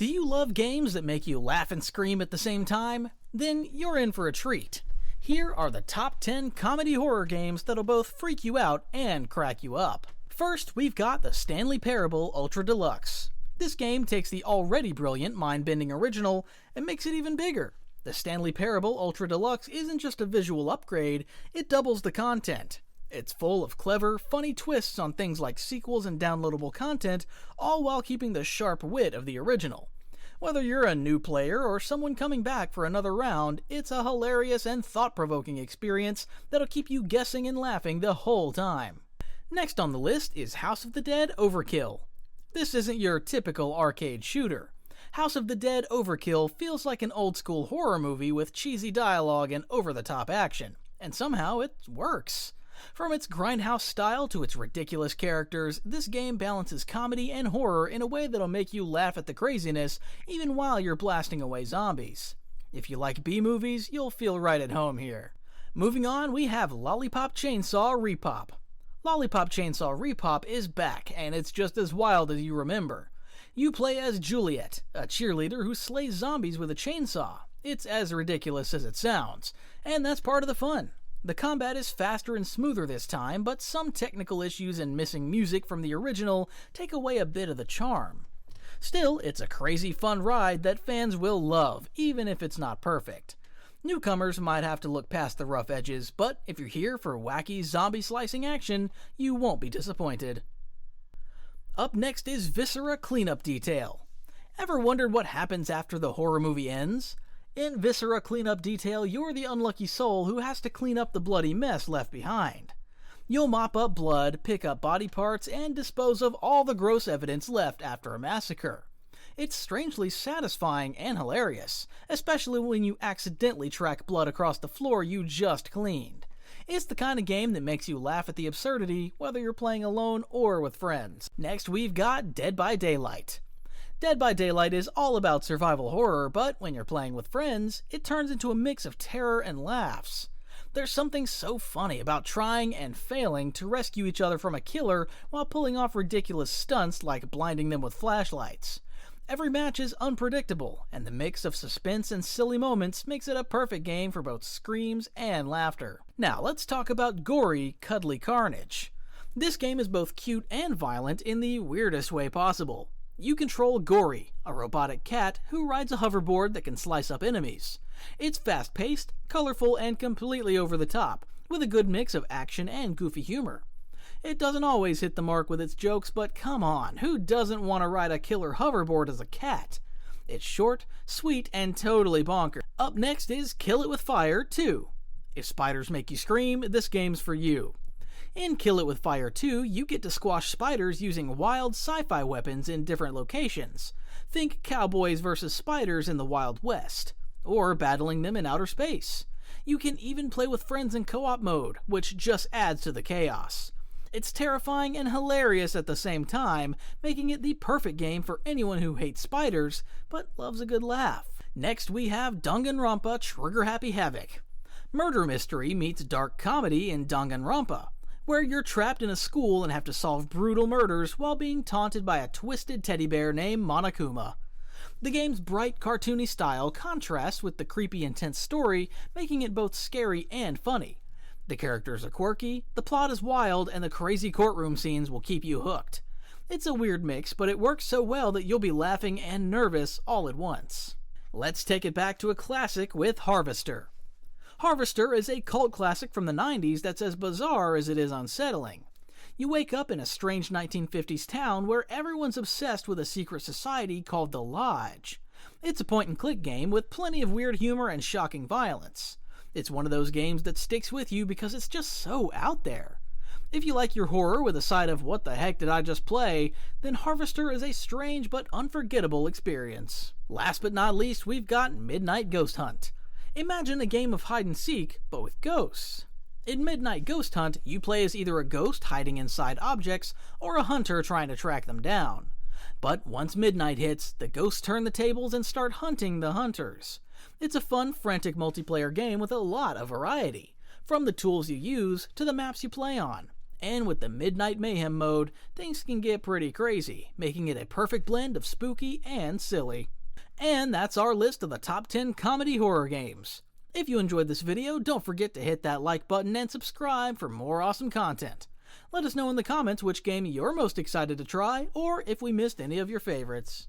Do you love games that make you laugh and scream at the same time? Then you're in for a treat. Here are the top 10 comedy horror games that'll both freak you out and crack you up. First, we've got the Stanley Parable Ultra Deluxe. This game takes the already brilliant mind-bending original and makes it even bigger. The Stanley Parable Ultra Deluxe isn't just a visual upgrade, it doubles the content. It's full of clever, funny twists on things like sequels and downloadable content, all while keeping the sharp wit of the original. Whether you're a new player or someone coming back for another round, it's a hilarious and thought-provoking experience that'll keep you guessing and laughing the whole time. Next on the list is House of the Dead Overkill. This isn't your typical arcade shooter. House of the Dead Overkill feels like an old-school horror movie with cheesy dialogue and over-the-top action, and somehow it works. From its grindhouse style to its ridiculous characters, this game balances comedy and horror in a way that'll make you laugh at the craziness even while you're blasting away zombies. If you like B-movies, you'll feel right at home here. Moving on, we have Lollipop Chainsaw RePOP. Lollipop Chainsaw RePOP is back, and it's just as wild as you remember. You play as Juliet, a cheerleader who slays zombies with a chainsaw. It's as ridiculous as it sounds, and that's part of the fun. The combat is faster and smoother this time, but some technical issues and missing music from the original take away a bit of the charm. Still, it's a crazy fun ride that fans will love, even if it's not perfect. Newcomers might have to look past the rough edges, but if you're here for wacky zombie slicing action, you won't be disappointed. Up next is Viscera Cleanup Detail. Ever wondered what happens after the horror movie ends? In Viscera Cleanup Detail, you're the unlucky soul who has to clean up the bloody mess left behind. You'll mop up blood, pick up body parts, and dispose of all the gross evidence left after a massacre. It's strangely satisfying and hilarious, especially when you accidentally track blood across the floor you just cleaned. It's the kind of game that makes you laugh at the absurdity, whether you're playing alone or with friends. Next, we've got Dead by Daylight. Dead by Daylight is all about survival horror, but when you're playing with friends, it turns into a mix of terror and laughs. There's something so funny about trying and failing to rescue each other from a killer while pulling off ridiculous stunts like blinding them with flashlights. Every match is unpredictable, and the mix of suspense and silly moments makes it a perfect game for both screams and laughter. Now let's talk about Gori, Cuddly Carnage. This game is both cute and violent in the weirdest way possible. You control Gori, a robotic cat who rides a hoverboard that can slice up enemies. It's fast-paced, colorful, and completely over the top, with a good mix of action and goofy humor. It doesn't always hit the mark with its jokes, but come on, who doesn't want to ride a killer hoverboard as a cat? It's short, sweet, and totally bonkers. Up next is Kill It With Fire 2. If spiders make you scream, this game's for you. In Kill It With Fire 2, you get to squash spiders using wild sci-fi weapons in different locations. Think cowboys versus spiders in the Wild West, or battling them in outer space. You can even play with friends in co-op mode, which just adds to the chaos. It's terrifying and hilarious at the same time, making it the perfect game for anyone who hates spiders, but loves a good laugh. Next we have Danganronpa Trigger Happy Havoc. Murder mystery meets dark comedy in Danganronpa, where you're trapped in a school and have to solve brutal murders while being taunted by a twisted teddy bear named Monokuma. The game's bright, cartoony style contrasts with the creepy, intense story, making it both scary and funny. The characters are quirky, the plot is wild, and the crazy courtroom scenes will keep you hooked. It's a weird mix, but it works so well that you'll be laughing and nervous all at once. Let's take it back to a classic with Harvester. Harvester is a cult classic from the 90s that's as bizarre as it is unsettling. You wake up in a strange 1950s town where everyone's obsessed with a secret society called the Lodge. It's a point-and-click game with plenty of weird humor and shocking violence. It's one of those games that sticks with you because it's just so out there. If you like your horror with a side of what the heck did I just play, then Harvester is a strange but unforgettable experience. Last but not least, we've got Midnight Ghost Hunt. Imagine a game of hide-and-seek, but with ghosts. In Midnight Ghost Hunt, you play as either a ghost hiding inside objects or a hunter trying to track them down. But once midnight hits, the ghosts turn the tables and start hunting the hunters. It's a fun, frantic multiplayer game with a lot of variety, from the tools you use to the maps you play on. And with the Midnight Mayhem mode, things can get pretty crazy, making it a perfect blend of spooky and silly. And that's our list of the top 10 comedy horror games. If you enjoyed this video, don't forget to hit that like button and subscribe for more awesome content. Let us know in the comments which game you're most excited to try, or if we missed any of your favorites.